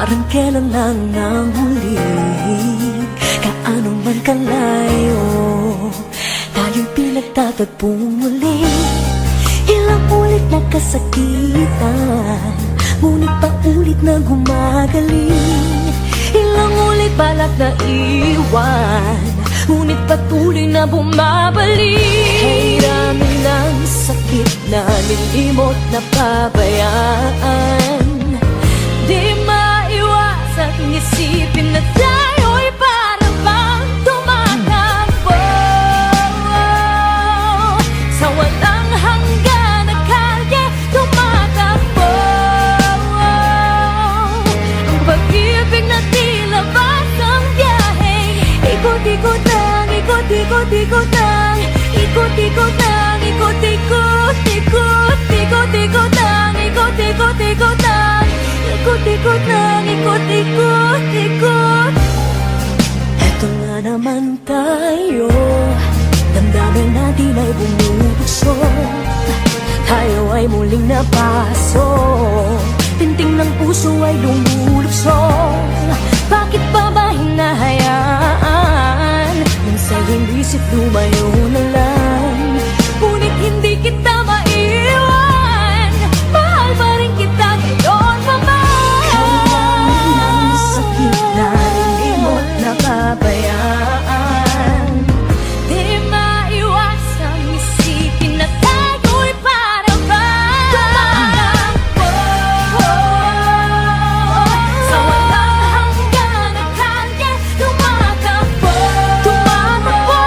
Parang kailan lang nang huli, kaano man kalayo, tayo'y pinagtatagpong muli. Ilang ulit na kasakitan, ngunit paulit na gumagaling. Ilang ulit balak na iwan, ngunit patuloy na bumabalik. Kay dami ng sakit na nilimot na pabayaan, di maiwasang isipin na tayo'y parang bang tumatakbo sa walang hanggan na kalye, tumatakbo. Ang pag-ibig na tila basang biyaheng ikot-ikot lang, ikot-ikot-ikot lang, ikot-ikot lang, ikot-ikot, ikot, ikot-ikot lang, ikot-ikot-ikot lang, ikot-ikot lang, ikot-ikot, ikot. Eto nga naman tayo, damdamin natin ay bumubukso, tayo ay muling napaso, pinting ng puso ay lumulukso. Bakit pa ba hinahayaan yung sa'yong isip lumayo na lang? Ngunit hindi kita maiwan, mahal pa rin kita ngayon pa man. Kailangan sakit na nilimot na pabayaan, di maiwasang isipin na tayo'y parang bang tumatakbo sa walang hanggan na kalye, tumatakbo, tumatakbo.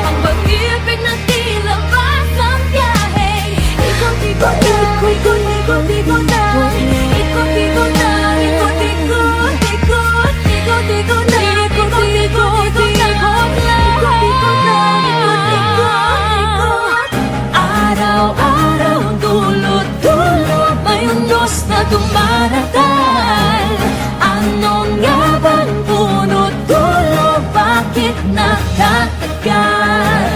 Ang pag-ibig na tila basang biyaheng ikot-ikot lang, ikot-ikot-ikot lang, ikot-ikot lang, ikot-ikot, ikot, ikot-ikot lang, ikot-ikot-ikot lang, ikot-ikot lang, ikot-ikot. Araw-araw ang dulot-dulot may unos na dumaratal. Ano nga bang punot dulo? Bakit nakatagal?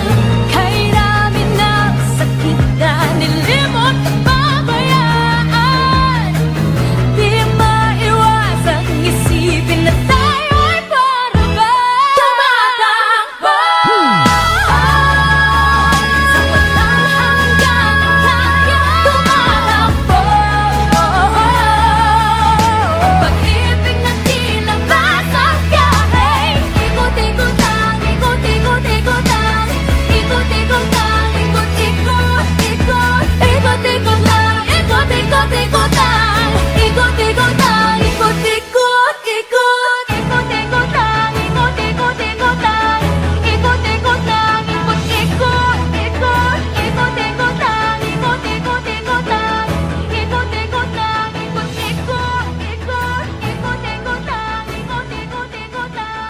Kay dami ng sakit na nilimot at pabayaan, di maiwasang isipin na tayo'y para bang tumatakbo sa walang hanggan na kaya, tumatakbo. Pag-ibig na tila basang biyaheng ikot-ikot lang, ikot-ikot-ikot lang, ikot-ikot lang, ikot-ikot, ikot, ikot-ikot lang, ikot-ikot-ikot lang.